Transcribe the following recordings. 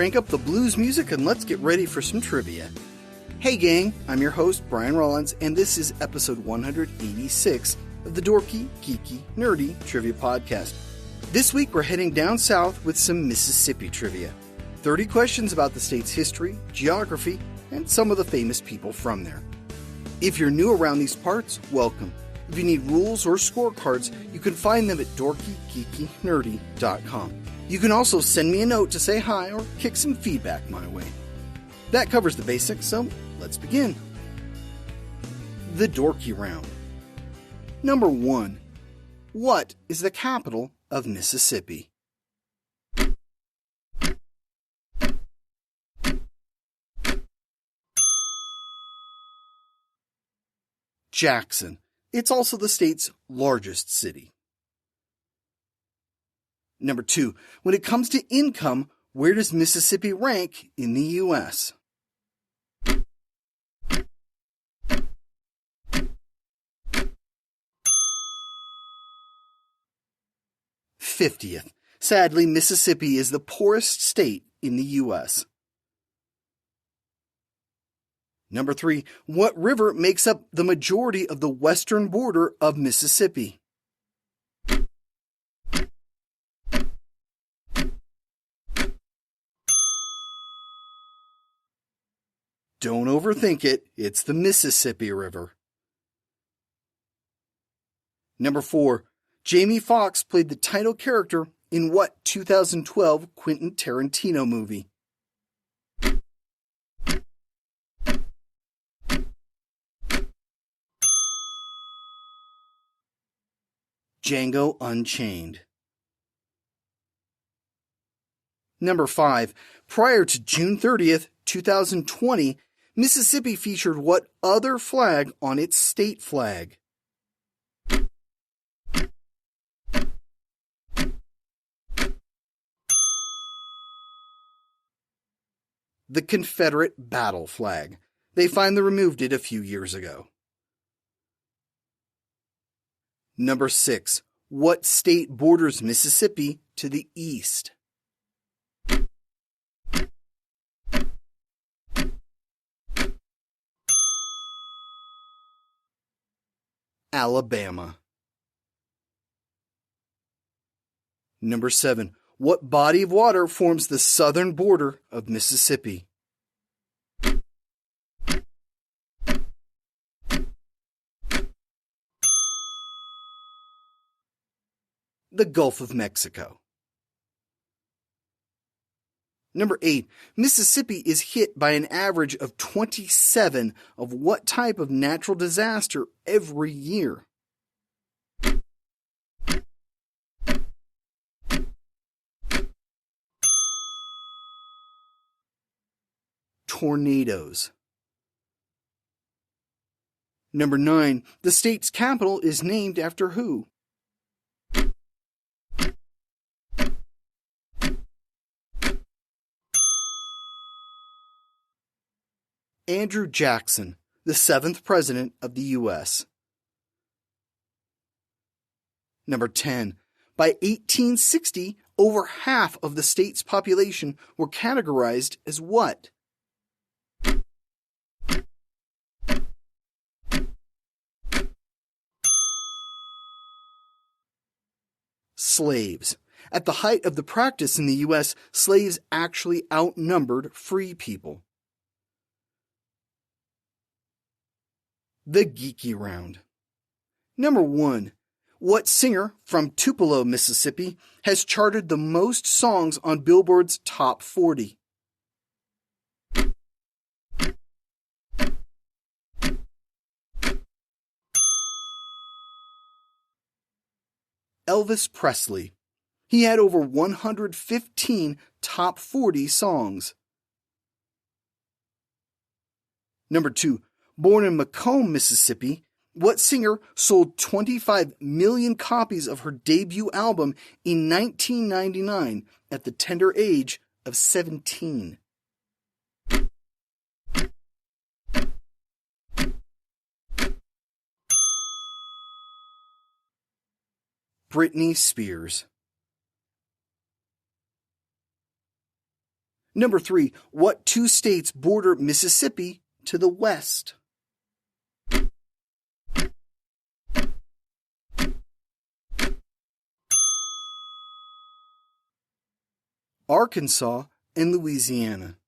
crank up the blues music and let's get ready for some trivia. Hey gang, I'm your host Brian Rollins, and this is episode 186 of the Dorky, Geeky, Nerdy Trivia Podcast. This week we're heading down south with some Mississippi trivia. 30 questions about the state's history, geography, and some of the famous people from there. If you're new around these parts, welcome. If you need rules or scorecards, you can find them at dorkygeekynerdy.com. You can also send me a note to say hi or kick some feedback my way. That covers the basics, so let's begin. The Dorky Round. Number 1. What is the capital of Mississippi? Jackson. It's also the state's largest city. Number 2. When it comes to income, where does Mississippi rank in the U.S.? '50th. Sadly, Mississippi is the poorest state in the U.S. Number 3. What river makes up the majority of the western border of Mississippi? Don't overthink it, it's the Mississippi River. Number 4. Jamie Foxx played the title character in what 2012 Quentin Tarantino movie? Django Unchained. Number 5. Prior to June 30th, 2020, Mississippi featured what other flag on its state flag? The Confederate battle flag. They finally removed it a few years ago. Number 6. What state borders Mississippi to the east? Alabama. Number 7. What body of water forms the southern border of Mississippi? The Gulf of Mexico. Number 8. Mississippi is hit by an average of 27 of what type of natural disaster every year? Tornadoes. Number 9. The state's capital is named after who? Andrew Jackson, the 7th President of the U.S. Number 10. By 1860, over half of the state's population were categorized as what? Slaves. At the height of the practice in the U.S., slaves actually outnumbered free people. The Geeky Round. Number 1. What singer from Tupelo, Mississippi, has charted the most songs on Billboard's Top 40? Elvis Presley. He had over 115 Top 40 songs. Number 2. Born in Macomb, Mississippi, what singer sold 25 million copies of her debut album in 1999 at the tender age of 17? Britney Spears. Number 3. What two states border Mississippi to the west? Arkansas and Louisiana.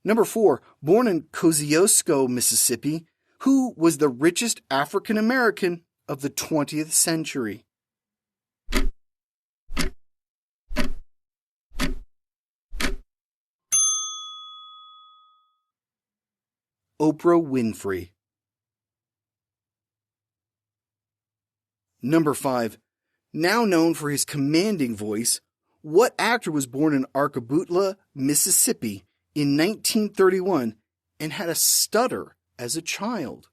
Number 4. Born in Kosciuszko, Mississippi, who was the richest African American of the 20th century? Oprah Winfrey. Number 5. Now known for his commanding voice, what actor was born in Arcabutla, Mississippi in 1931 and had a stutter as a child?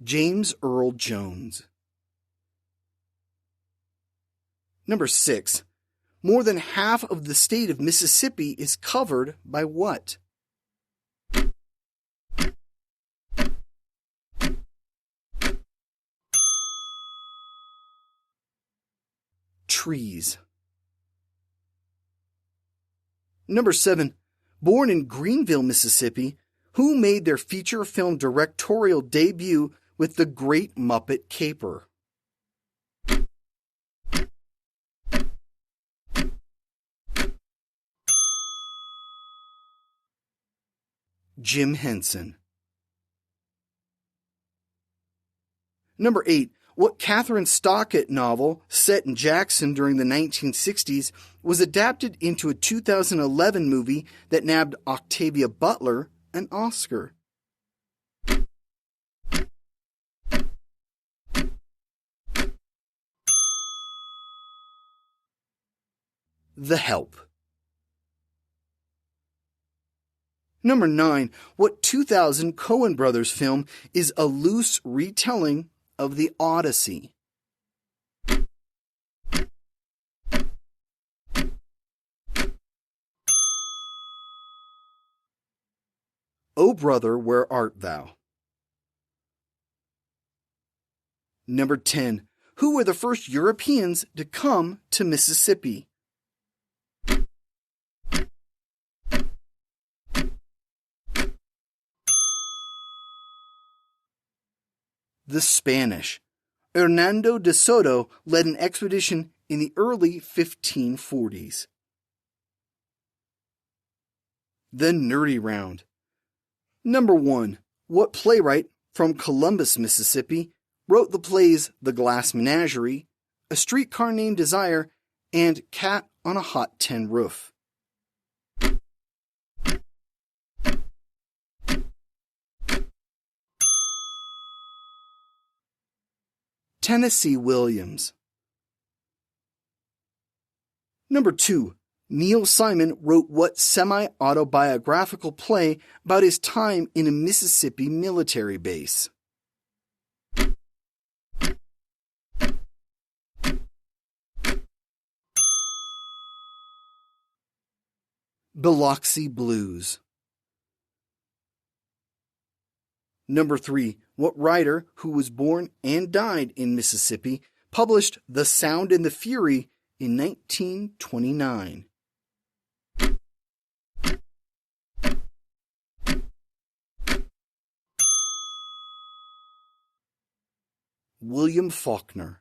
James Earl Jones. Number 6. More than half of the state of Mississippi is covered by what? Trees. Number 7. Born in Greenville, Mississippi, who made their feature film directorial debut with The Great Muppet Caper? Jim Henson. Number 8. What Catherine Stockett novel, set in Jackson during the 1960s, was adapted into a 2011 movie that nabbed Octavia Butler an Oscar? The Help. Number 9. What 2000 Coen Brothers film is a loose retelling of the Odyssey? O Brother, Where Art Thou? Number 10. Who were the first Europeans to come to Mississippi? The Spanish. Hernando de Soto led an expedition in the early 1540s. The Nerdy Round. Number 1. What playwright from Columbus, Mississippi, wrote the plays The Glass Menagerie, A Streetcar Named Desire, and Cat on a Hot Tin Roof? Tennessee Williams. Number 2. Neil Simon wrote what semi-autobiographical play about his time in a Mississippi military base? Biloxi Blues. Number 3. What writer, who was born and died in Mississippi, published The Sound and the Fury in 1929? William Faulkner.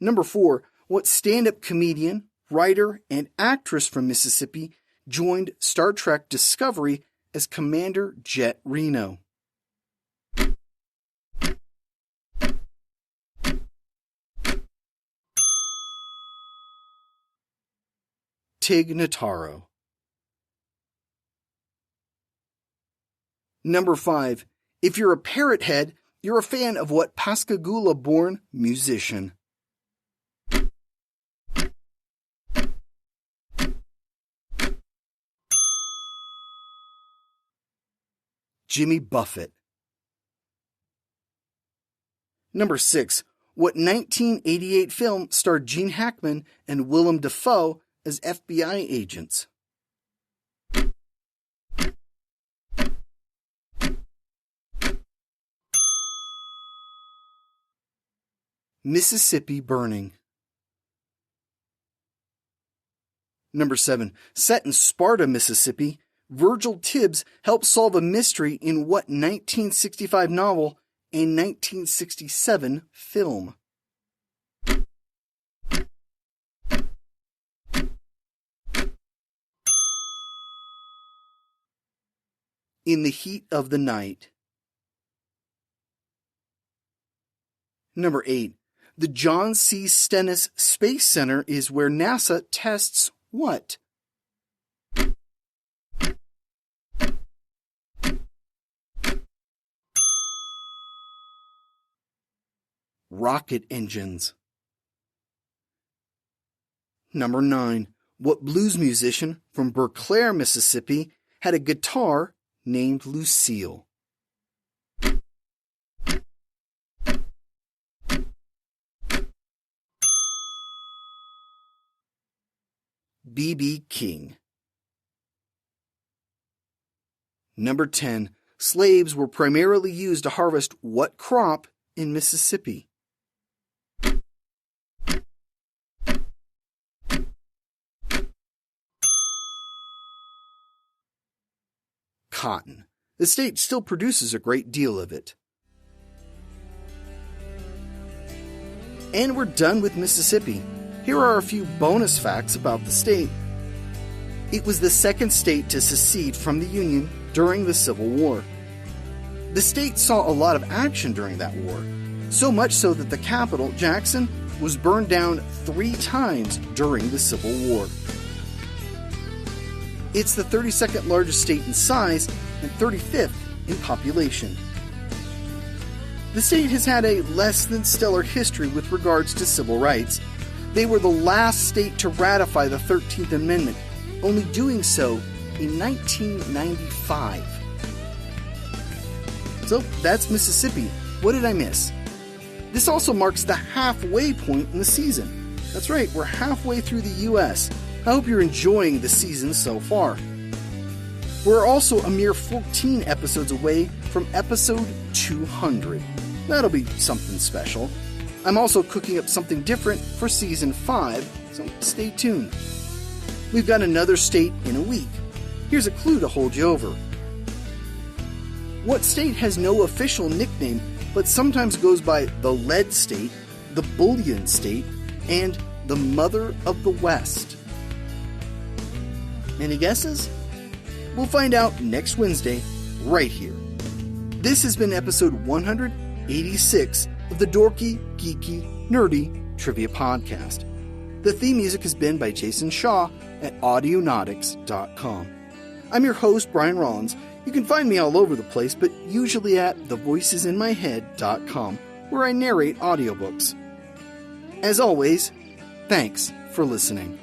Number 4. What stand-up comedian, writer, and actress from Mississippi joined Star Trek Discovery as Commander Jet Reno? Tig Notaro. Number 5. If you're a parrot head, you're a fan of what Pascagoula-born musician? Jimmy Buffett. Number 6. What 1988 film starred Gene Hackman and Willem Dafoe as FBI agents? Mississippi Burning. Number 7. Set in Sparta, Mississippi, Virgil Tibbs helped solve a mystery in what 1965 novel and 1967 film? In the Heat of the Night. Number 8. The John C. Stennis Space Center is where NASA tests what? Rocket engines. Number 9. What blues musician from Berkeley, Mississippi had a guitar named Lucille? B.B. King. Number 10. Slaves were primarily used to harvest what crop in Mississippi? Cotton. The state still produces a great deal of it. And we're done with Mississippi. Here are a few bonus facts about the state. It was the second state to secede from the Union during the Civil War. The state saw a lot of action during that war, so much so that the capital, Jackson, was burned down 3 times during the Civil War. It's the 32nd largest state in size and 35th in population. The state has had a less than stellar history with regards to civil rights. They were the last state to ratify the 13th Amendment, only doing so in 1995. So that's Mississippi. What did I miss? This also marks the halfway point in the season. That's right, we're halfway through the U.S. I hope you're enjoying the season so far. We're also a mere 14 episodes away from episode 200. That'll be something special. I'm also cooking up something different for season 5, so stay tuned. We've got another state in a week. Here's a clue to hold you over. What state has no official nickname, but sometimes goes by the Lead State, the Bullion State, and the Mother of the West? Any guesses? We'll find out next Wednesday, right here. This has been episode 186 of the Dorky, Geeky, Nerdy Trivia Podcast. The theme music has been by Jason Shaw at Audionautics.com. I'm your host, Brian Rollins. You can find me all over the place, but usually at thevoicesinmyhead.com, where I narrate audiobooks. As always, thanks for listening.